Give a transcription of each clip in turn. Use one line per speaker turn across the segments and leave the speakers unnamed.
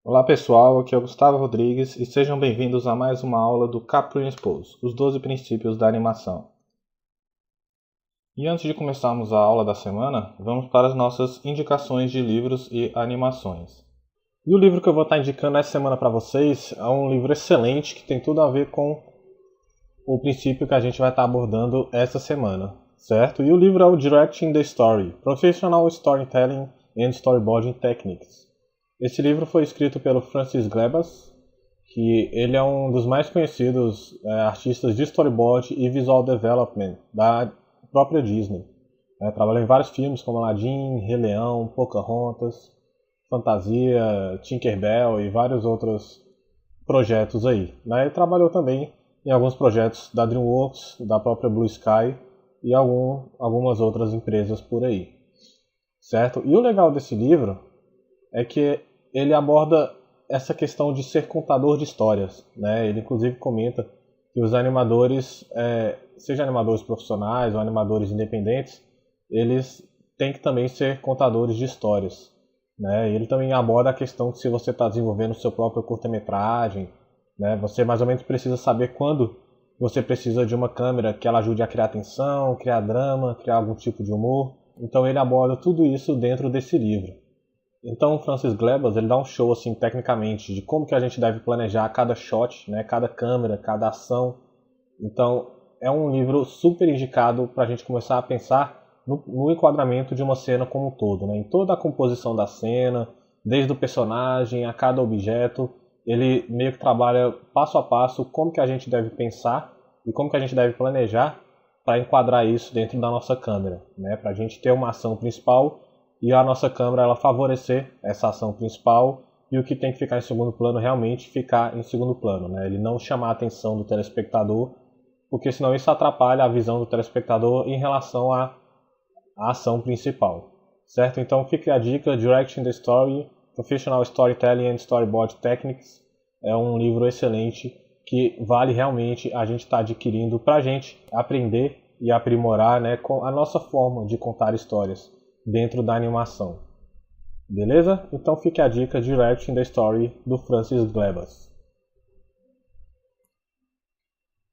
Olá pessoal, aqui é o Gustavo Rodrigues e sejam bem-vindos a mais uma aula do Cap-Principles, os 12 princípios da animação. E antes de começarmos a aula da semana, vamos para as nossas indicações de livros e animações. E o livro que eu vou estar indicando essa semana para vocês é um livro excelente que tem tudo a ver com o princípio que a gente vai estar abordando essa semana, certo? E o livro é o Directing the Story, Professional Storytelling and Storyboarding Techniques. Esse livro foi escrito pelo Francis Glebas, que ele é um dos mais conhecidos artistas de storyboard e visual development da própria Disney. Trabalhou em vários filmes como Aladdin, Rei Leão, Pocahontas, Fantasia, Tinkerbell e vários outros projetos aí. Ele trabalhou também em alguns projetos da DreamWorks, da própria Blue Sky e algumas outras empresas por aí. Certo? E o legal desse livro é que ele aborda essa questão de ser contador de histórias, né? Ele inclusive comenta que os animadores, sejam animadores profissionais ou animadores independentes, eles têm que também ser contadores de histórias, né? Ele também aborda a questão que se você está desenvolvendo o seu próprio curta-metragem, né, você mais ou menos precisa saber quando você precisa de uma câmera que ela ajude a criar tensão, criar drama, criar algum tipo de humor. Então ele aborda tudo isso dentro desse livro. Então o Francis Glebas ele dá um show assim tecnicamente de como que a gente deve planejar cada shot, né, cada câmera, cada ação. Então é um livro super indicado para a gente começar a pensar no enquadramento de uma cena como um todo, né, em toda a composição da cena, desde o personagem a cada objeto. Ele meio que trabalha passo a passo como que a gente deve pensar e como que a gente deve planejar para enquadrar isso dentro da nossa câmera, né, para a gente ter uma ação principal e a nossa câmera ela favorecer essa ação principal e o que tem que ficar em segundo plano realmente ficar em segundo plano, né? Ele não chamar a atenção do telespectador, porque senão isso atrapalha a visão do telespectador em relação à ação principal, certo? Então fica a dica, Directing the Story, Professional Storytelling and Storyboard Techniques, é um livro excelente que vale realmente a gente estar adquirindo para a gente aprender e aprimorar, né, com a nossa forma de contar histórias dentro da animação. Beleza? Então fique a dica Directing the Story do Francis Glebas.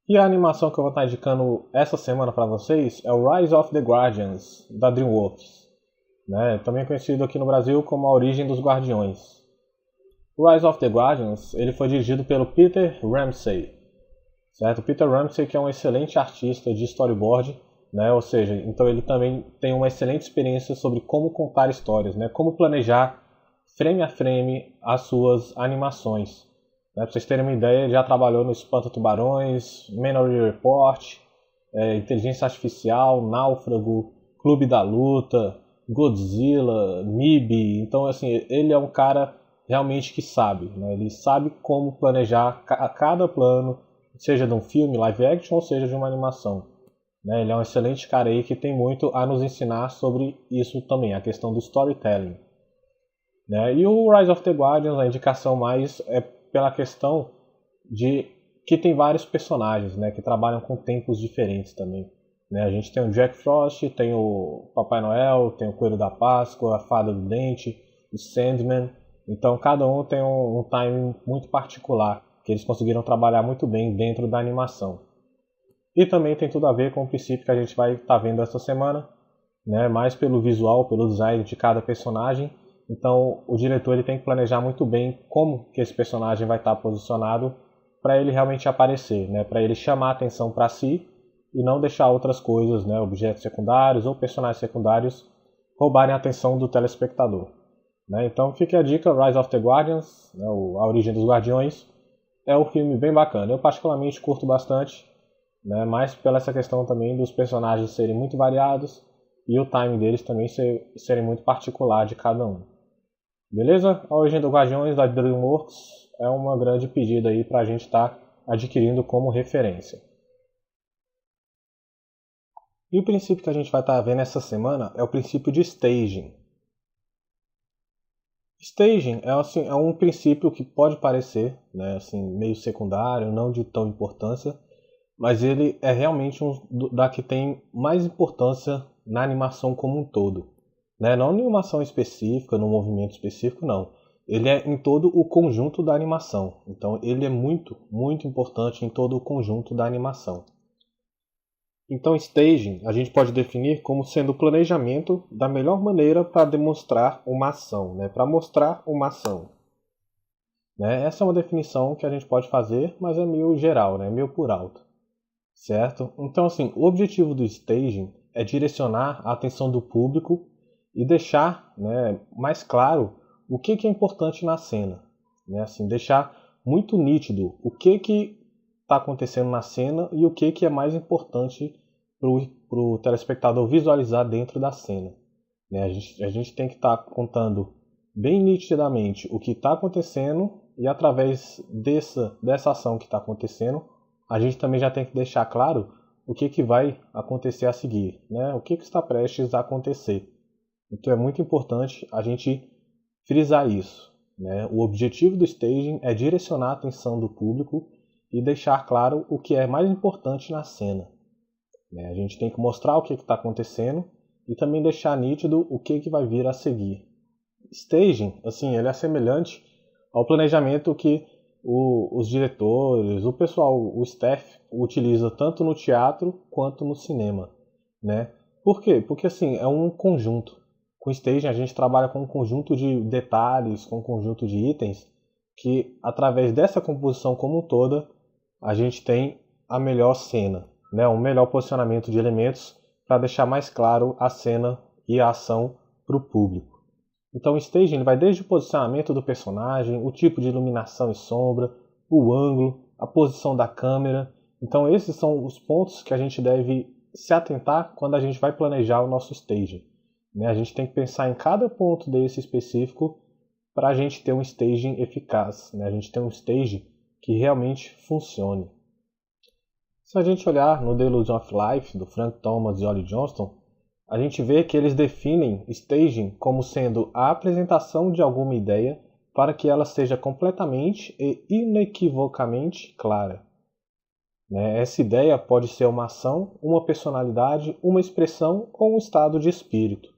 E a animação que eu vou estar indicando essa semana para vocês é o Rise of the Guardians, da DreamWorks, né? Também conhecido aqui no Brasil como A Origem dos Guardiões. O Rise of the Guardians ele foi dirigido pelo Peter Ramsey, certo? Peter Ramsey que é um excelente artista de storyboard, né? Ou seja, então ele também tem uma excelente experiência sobre como contar histórias, né? Como planejar frame a frame as suas animações. Para vocês terem uma ideia, ele já trabalhou no Espanta-Tubarões, Minority Report, Inteligência Artificial, Náufrago, Clube da Luta, Godzilla, MIB. Então, assim, ele é um cara realmente que sabe, né? Ele sabe como planejar cada plano, seja de um filme live action ou seja de uma animação. Ele é um excelente cara aí que tem muito a nos ensinar sobre isso também, a questão do storytelling. E o Rise of the Guardians, a indicação mais é pela questão de que tem vários personagens, né, que trabalham com tempos diferentes também. A gente tem o Jack Frost, tem o Papai Noel, tem o Coelho da Páscoa, a Fada do Dente, o Sandman. Então cada um tem um timing muito particular, que eles conseguiram trabalhar muito bem dentro da animação. E também tem tudo a ver com o princípio que a gente vai estar vendo essa semana, né? Mais pelo visual, pelo design de cada personagem. Então o diretor ele tem que planejar muito bem como que esse personagem vai estar posicionado para ele realmente aparecer, né? Para ele chamar a atenção para si e não deixar outras coisas, né? Objetos secundários ou personagens secundários roubarem a atenção do telespectador. Então fica a dica, Rise of the Guardians, né? A Origem dos Guardiões, é um filme bem bacana. Eu particularmente curto bastante, né? Mais pela essa questão também dos personagens serem muito variados e o timing deles também serem muito particular de cada um. Beleza? A Origem dos Guardiões da DreamWorks é uma grande pedida aí para a gente estar adquirindo como referência. E o princípio que a gente vai estar vendo essa semana é o princípio de staging. Staging é um princípio que pode parecer, né, assim, meio secundário, não de tão importância, mas ele é realmente da que tem mais importância na animação como um todo. Não em uma ação específica, num movimento específico, não. ele é em todo o conjunto da animação. Então ele é muito, muito importante em todo o conjunto da animação. Então staging a gente pode definir como sendo o planejamento da melhor maneira para demonstrar uma ação, né? Para mostrar uma ação. Né? Essa é uma definição que a gente pode fazer, mas é meio geral, né? Meio por alto. Certo? Então, assim, o objetivo do staging é direcionar a atenção do público e deixar, né, mais claro o que é importante na cena. Né? Assim, deixar muito nítido o que está acontecendo na cena e o que é mais importante para o telespectador visualizar dentro da cena. Né? A gente tem que estar contando bem nitidamente o que está acontecendo e através dessa ação que está acontecendo, a gente também já tem que deixar claro o que vai acontecer a seguir, né? O que está prestes a acontecer. Então é muito importante a gente frisar isso. Né? O objetivo do staging é direcionar a atenção do público e deixar claro o que é mais importante na cena. Né? A gente tem que mostrar o que está acontecendo e também deixar nítido o que vai vir a seguir. Staging, assim, ele é semelhante ao planejamento que os diretores, o pessoal, o staff utiliza tanto no teatro quanto no cinema, né? Por quê? Porque assim, é um conjunto. Com staging a gente trabalha com um conjunto de detalhes, com um conjunto de itens que através dessa composição como um toda, a gente tem a melhor cena, né? Um melhor posicionamento de elementos para deixar mais claro a cena e a ação para o público. Então o staging ele vai desde o posicionamento do personagem, o tipo de iluminação e sombra, o ângulo, a posição da câmera. Então esses são os pontos que a gente deve se atentar quando a gente vai planejar o nosso staging. Né? A gente tem que pensar em cada ponto desse específico para a gente ter um staging eficaz. Né? A gente ter um staging que realmente funcione. Se a gente olhar no The Illusion of Life, do Frank Thomas e Ollie Johnston, a gente vê que eles definem staging como sendo a apresentação de alguma ideia para que ela seja completamente e inequivocamente clara. Essa ideia pode ser uma ação, uma personalidade, uma expressão ou um estado de espírito.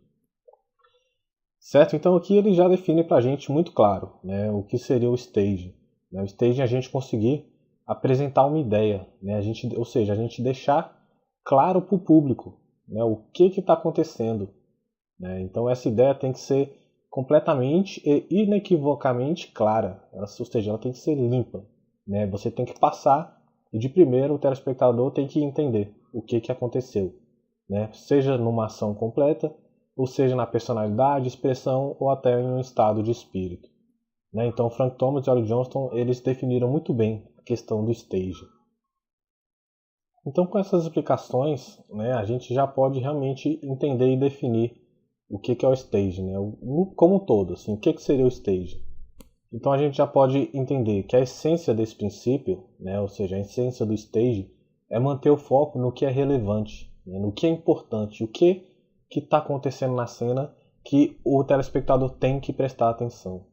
Certo? Então aqui ele já define para a gente muito claro, né, o que seria o staging. O staging é a gente conseguir apresentar uma ideia, né, ou seja, a gente deixar claro para o público, né, o que está acontecendo. Né? Então essa ideia tem que ser completamente e inequivocamente clara, ou seja, ela tem que ser limpa. Né? Você tem que passar e de primeiro o telespectador tem que entender o que aconteceu. Né? Seja numa ação completa, ou seja na personalidade, expressão ou até em um estado de espírito. Né? Então Frank Thomas e Ollie Johnston eles definiram muito bem a questão do staging. Então, com essas explicações, né, a gente já pode realmente entender e definir o que é o staging, né, como um todo, assim, o que seria o staging. Então, a gente já pode entender que a essência desse princípio, né, ou seja, a essência do staging, é manter o foco no que é relevante, né, no que é importante, o que está acontecendo na cena que o telespectador tem que prestar atenção.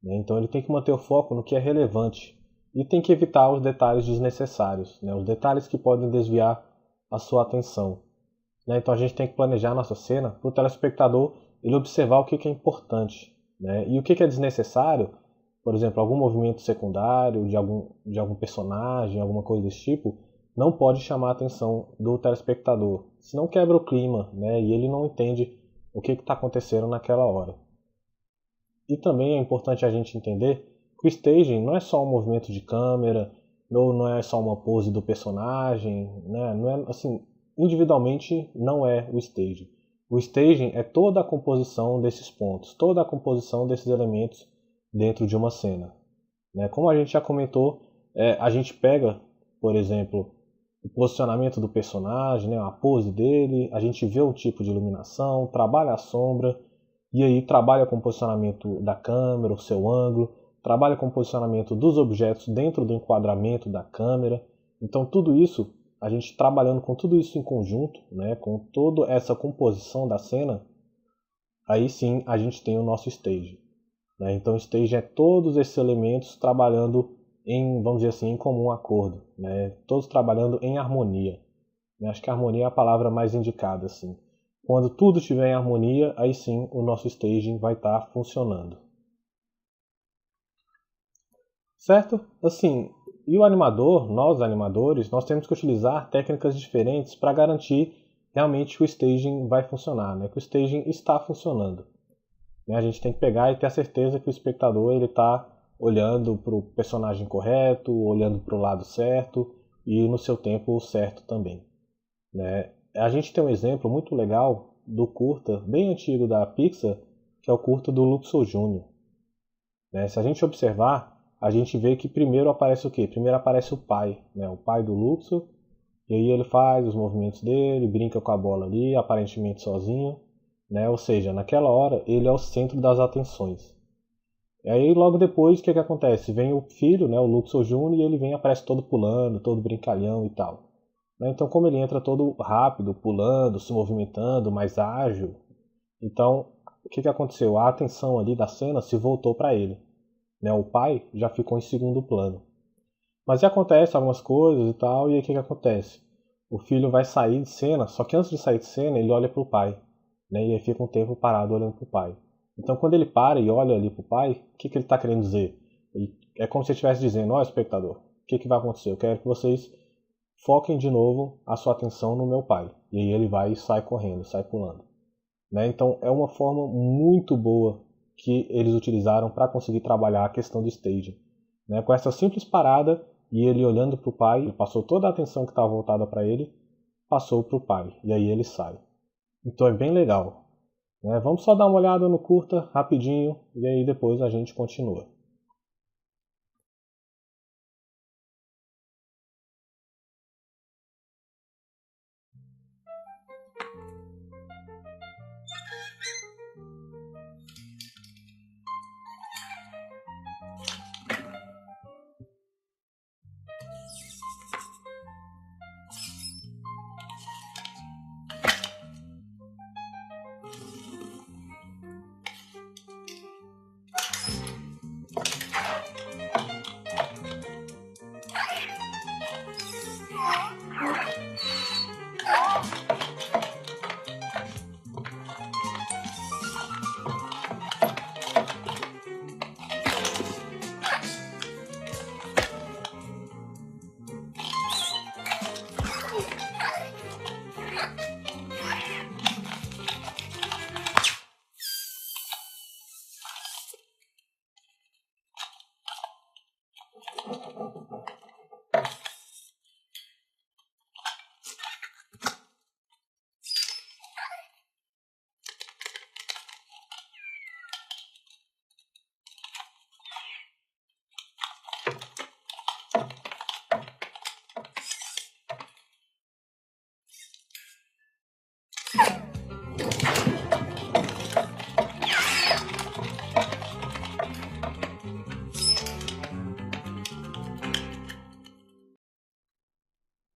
Né. Então, ele tem que manter o foco no que é relevante. E tem que evitar os detalhes desnecessários, né? Os detalhes que podem desviar a sua atenção. Né? Então a gente tem que planejar a nossa cena para o telespectador ele observar o que é importante. Né? E o que é desnecessário, por exemplo, algum movimento secundário de algum personagem, alguma coisa desse tipo, não pode chamar a atenção do telespectador. Senão quebra o clima, né? E ele não entende o que está acontecendo naquela hora. E também é importante a gente entender que o staging não é só um movimento de câmera, ou não é só uma pose do personagem, né? Não é, assim, individualmente não é o staging. O staging é toda a composição desses pontos, toda a composição desses elementos dentro de uma cena. Né? Como a gente já comentou, a gente pega, por exemplo, o posicionamento do personagem, né? A pose dele, a gente vê o tipo de iluminação, trabalha a sombra, e aí trabalha com o posicionamento da câmera, o seu ângulo, trabalha com o posicionamento dos objetos dentro do enquadramento da câmera. Então tudo isso, a gente trabalhando com tudo isso em conjunto, né, com toda essa composição da cena, aí sim a gente tem o nosso stage. Né? Então o stage é todos esses elementos trabalhando em, vamos dizer assim, em comum acordo, né? Todos trabalhando em harmonia. Acho que a harmonia é a palavra mais indicada, assim. Quando tudo estiver em harmonia, aí sim o nosso staging vai estar funcionando. certo? Assim, e o animador, nós animadores, nós temos que utilizar técnicas diferentes para garantir realmente que o staging vai funcionar, né? Que o staging está funcionando. Né? A gente tem que pegar e ter a certeza que o espectador ele está olhando para o personagem correto, olhando para o lado certo e no seu tempo certo também. Né? A gente tem um exemplo muito legal do curta bem antigo da Pixar, que é o curta do Luxor Jr. Né? Se a gente observar, a gente vê que primeiro aparece o quê? Primeiro aparece o pai, né? O pai do Luxor, e aí ele faz os movimentos dele, brinca com a bola ali, aparentemente sozinho, né? Ou seja, naquela hora ele é o centro das atenções. E aí logo depois o que acontece? Vem o filho, né? O Luxor Jr. e ele vem aparece todo pulando, todo brincalhão e tal. Né? Então como ele entra todo rápido, pulando, se movimentando, mais ágil, então o que aconteceu? A atenção ali da cena se voltou para ele. Né? O pai já ficou em segundo plano. Mas acontece algumas coisas e tal, e aí o que acontece? O filho vai sair de cena, só que antes de sair de cena ele olha para o pai, né? E aí fica um tempo parado olhando para o pai. Então quando ele para e olha ali para o pai, o que ele está querendo dizer? É como se ele estivesse dizendo, ó espectador, o que vai acontecer? Eu quero que vocês foquem de novo a sua atenção no meu pai. E aí ele vai e sai correndo, sai pulando. Né? Então é uma forma muito boa que eles utilizaram para conseguir trabalhar a questão do staging. Né? Com essa simples parada e ele olhando para o pai, ele passou toda a atenção que estava voltada para ele, passou para o pai e aí ele sai. Então é bem legal. Né? Vamos só dar uma olhada no curta rapidinho e aí depois a gente continua.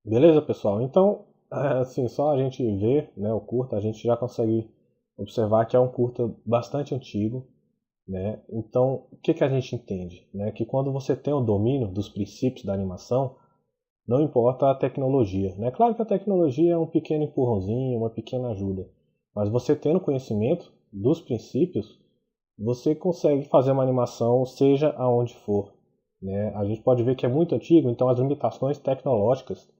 Beleza, pessoal? Então, assim, só a gente ver, né, o curta, a gente já consegue observar que é um curta bastante antigo, né? Então, o que a gente entende? Né? Que quando você tem o domínio dos princípios da animação, não importa a tecnologia. Né? Claro que a tecnologia é um pequeno empurrãozinho, uma pequena ajuda, mas você tendo conhecimento dos princípios, você consegue fazer uma animação seja aonde for. Né? A gente pode ver que é muito antigo, então as limitações tecnológicas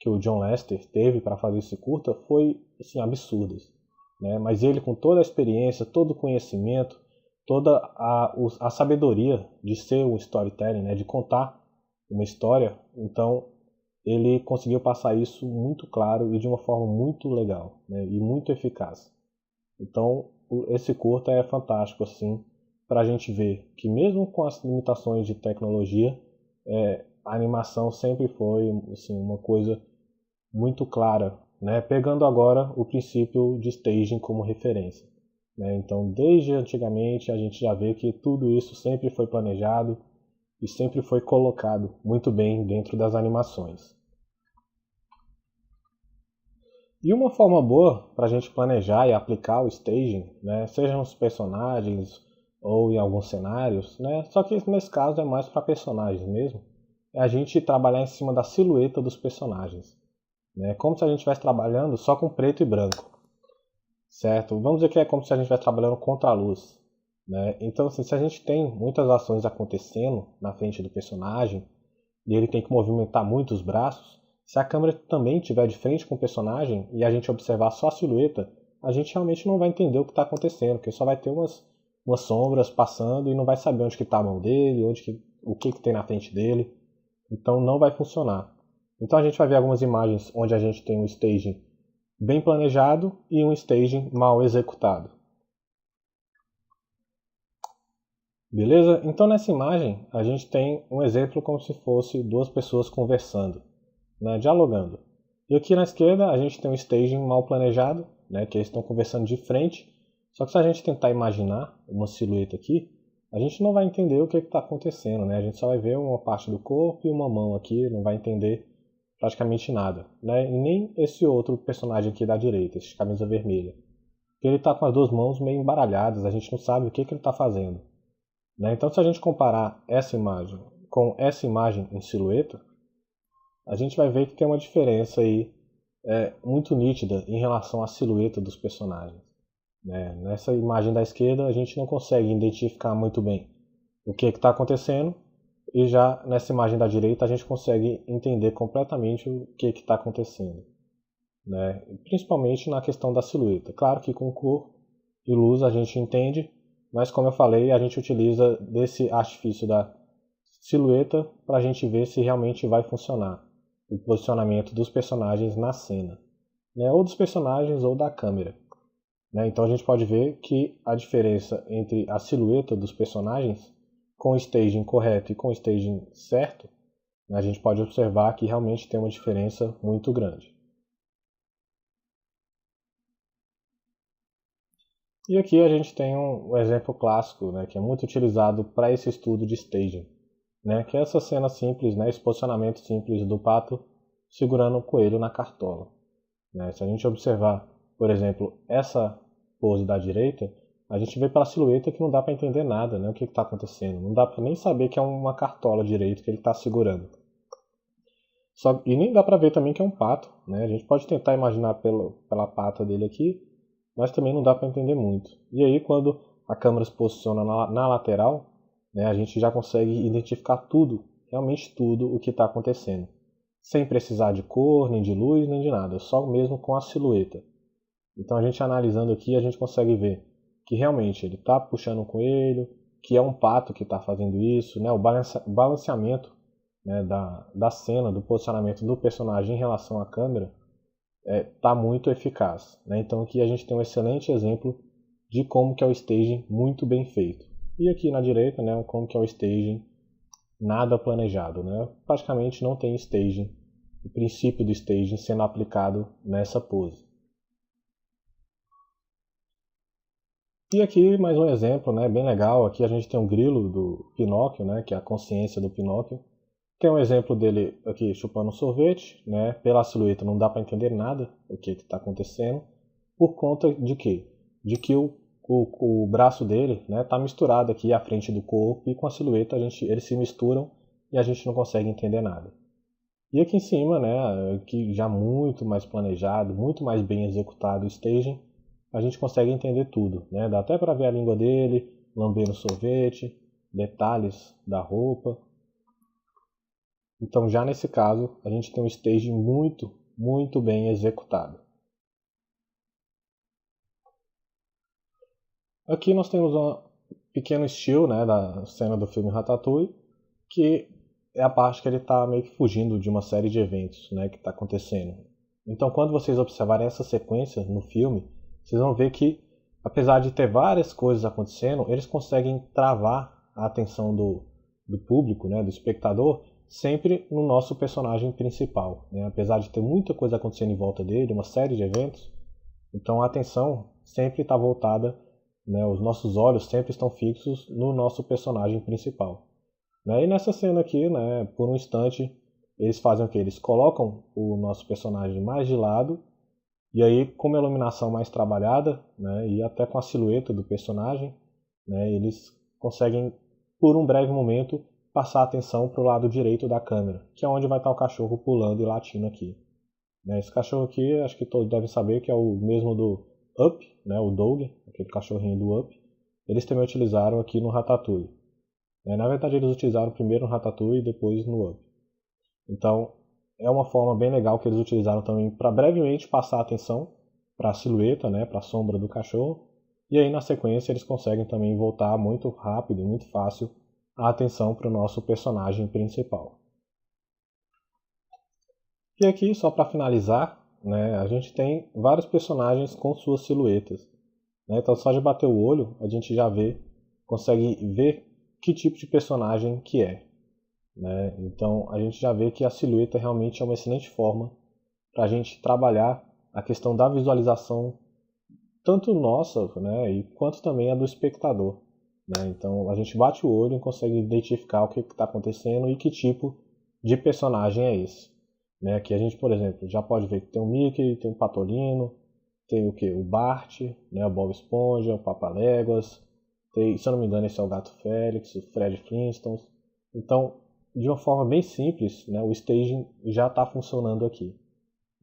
que o John Lasseter teve para fazer esse curta foi assim, absurdas. Né? Mas ele, com toda a experiência, todo o conhecimento, toda a sabedoria de ser um storytelling, né? De contar uma história, então ele conseguiu passar isso muito claro e de uma forma muito legal, né? E muito eficaz. Então esse curta é fantástico assim, para a gente ver que mesmo com as limitações de tecnologia, a animação sempre foi assim, uma coisa muito clara, né? Pegando agora o princípio de staging como referência. Né? Então, desde antigamente, a gente já vê que tudo isso sempre foi planejado e sempre foi colocado muito bem dentro das animações. E uma forma boa para a gente planejar e aplicar o staging, né? Seja nos personagens ou em alguns cenários, né? Só que nesse caso é mais para personagens mesmo, é a gente trabalhar em cima da silhueta dos personagens. Né? Como se a gente estivesse trabalhando só com preto e branco, certo? Vamos dizer que é como se a gente estivesse trabalhando contra a luz. né? Então, assim, se a gente tem muitas ações acontecendo na frente do personagem e ele tem que movimentar muito os braços, se a câmera também estiver de frente com o personagem e a gente observar só a silhueta, a gente realmente não vai entender o que está acontecendo, porque só vai ter umas sombras passando e não vai saber onde que está a mão dele, o que tem na frente dele. Então não vai funcionar. Então a gente vai ver algumas imagens onde a gente tem um staging bem planejado e um staging mal executado. Beleza? Então nessa imagem a gente tem um exemplo como se fosse duas pessoas conversando, né, dialogando. E aqui na esquerda a gente tem um staging mal planejado, né, que eles estão conversando de frente. Só que se a gente tentar imaginar uma silhueta aqui, a gente não vai entender o que está acontecendo, né? A gente só vai ver uma parte do corpo e uma mão aqui, não vai entender praticamente nada, né? E nem esse outro personagem aqui da direita, esse camisa vermelha. Porque ele está com as duas mãos meio embaralhadas, a gente não sabe o que ele está fazendo, né? Então se a gente comparar essa imagem com essa imagem em silhueta, a gente vai ver que tem uma diferença aí muito nítida em relação à silhueta dos personagens, né? Nessa imagem da esquerda a gente não consegue identificar muito bem o que está acontecendo, e já nessa imagem da direita a gente consegue entender completamente o que está acontecendo, né? Principalmente na questão da silhueta. Claro que com cor e luz a gente entende, mas como eu falei, a gente utiliza desse artifício da silhueta para a gente ver se realmente vai funcionar o posicionamento dos personagens na cena, né? Ou dos personagens ou da câmera, né? Então a gente pode ver que a diferença entre a silhueta dos personagens com o staging correto e com o staging certo, né, a gente pode observar que realmente tem uma diferença muito grande. E aqui a gente tem um exemplo clássico, né, que é muito utilizado para esse estudo de staging, né, que é essa cena simples, né, esse posicionamento simples do pato segurando o coelho na cartola, né? Se a gente observar, por exemplo, essa pose da direita, a gente vê pela silhueta que não dá para entender nada, né, o que está acontecendo. Não dá para nem saber que é uma cartola direito que ele está segurando. E nem dá para ver também que é um pato, né? A gente pode tentar imaginar pela pata dele aqui, mas também não dá para entender muito. E aí quando a câmera se posiciona na lateral, né, a gente já consegue identificar tudo, realmente tudo o que está acontecendo, sem precisar de cor, nem de luz, nem de nada, só mesmo com a silhueta. Então a gente analisando aqui, a gente consegue ver que realmente ele está puxando um coelho, que é um pato que está fazendo isso, né? O balanceamento, né, da cena, do posicionamento do personagem em relação à câmera está muito eficaz, né? Então aqui a gente tem um excelente exemplo de como que é o staging muito bem feito. E aqui na direita, né, como que é o staging nada planejado, né? Praticamente não tem staging, o princípio do staging sendo aplicado nessa pose. E aqui mais um exemplo, né, bem legal. Aqui a gente tem um grilo do Pinóquio, né, que é a consciência do Pinóquio. Tem um exemplo dele aqui chupando um sorvete, né? Pela silhueta não dá para entender nada o que está acontecendo. Por conta de quê? De que o braço dele, né, tá misturado aqui à frente do corpo, e com a silhueta eles se misturam e a gente não consegue entender nada. E aqui em cima, né, que já muito mais planejado, muito mais bem executado o staging, a gente consegue entender tudo, né? Dá até para ver a língua dele, lambendo o sorvete, detalhes da roupa. Então já nesse caso, a gente tem um staging muito, muito bem executado. Aqui nós temos um pequeno estilo, né, da cena do filme Ratatouille, que é a parte que ele está meio que fugindo de uma série de eventos, né, que está acontecendo. Então quando vocês observarem essa sequência no filme, vocês vão ver que, apesar de ter várias coisas acontecendo, eles conseguem travar a atenção do público, né, do espectador, sempre no nosso personagem principal, né? Apesar de ter muita coisa acontecendo em volta dele, uma série de eventos, então a atenção sempre está voltada, né, os nossos olhos sempre estão fixos no nosso personagem principal, né? E nessa cena aqui, né, por um instante, eles fazem o que? Eles colocam o nosso personagem mais de lado, e aí com uma iluminação mais trabalhada, né, e até com a silhueta do personagem, né, eles conseguem, por um breve momento, passar a atenção para o lado direito da câmera, que é onde vai estar o cachorro pulando e latindo aqui. Esse cachorro aqui, acho que todos devem saber que é o mesmo do Up, né, o Doug, aquele cachorrinho do Up. eles também utilizaram aqui no Ratatouille. Na verdade, eles utilizaram primeiro no Ratatouille e depois no Up. Então, é uma forma bem legal que eles utilizaram também para brevemente passar a atenção para a silhueta, para a sombra do cachorro. E aí, na sequência, eles conseguem também voltar muito rápido, muito fácil, a atenção para o nosso personagem principal. E aqui, só para finalizar, a gente tem vários personagens com suas silhuetas. Então, só de bater o olho, a gente já consegue ver que tipo de personagem que é. Então, a gente já vê que a silhueta realmente é uma excelente forma para a gente trabalhar a questão da visualização, tanto nossa, quanto também a do espectador. Então, a gente bate o olho e consegue identificar o que está acontecendo e que tipo de personagem é esse. Aqui a gente, por exemplo, já pode ver que tem o Mickey, tem o Patolino, tem o que? O Bart, o Bob Esponja, o Papaléguas, se eu não me engano esse é o Gato Félix, o Fred Flintstone. Então, de uma forma bem simples, o staging já está funcionando aqui.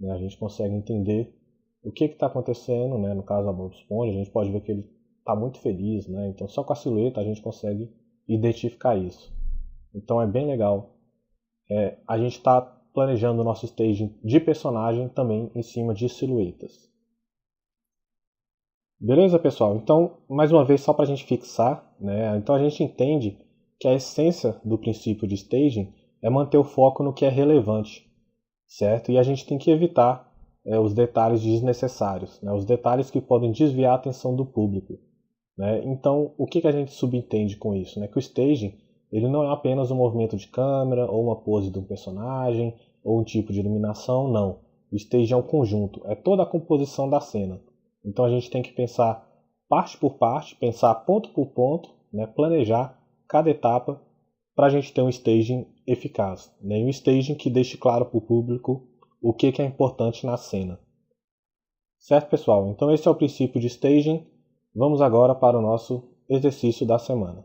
A gente consegue entender o que está acontecendo, no caso da Bob Esponja, a gente pode ver que ele está muito feliz, então só com a silhueta a gente consegue identificar isso. Então é bem legal. A gente está planejando o nosso staging de personagem também em cima de silhuetas. Beleza, pessoal? Então, mais uma vez, só para a gente fixar, então a gente entende que a essência do princípio de staging é manter o foco no que é relevante, certo? E a gente tem que evitar os detalhes desnecessários, os detalhes que podem desviar a atenção do público. Então, o que a gente subentende com isso? Que o staging ele não é apenas um movimento de câmera, ou uma pose de um personagem, ou um tipo de iluminação, não. O staging é um conjunto, é toda a composição da cena. Então a gente tem que pensar parte por parte, pensar ponto por ponto, planejar cada etapa para a gente ter um staging eficaz. E um staging que deixe claro para o público o que é importante na cena. Certo, pessoal? Então esse é o princípio de staging. Vamos agora para o nosso exercício da semana.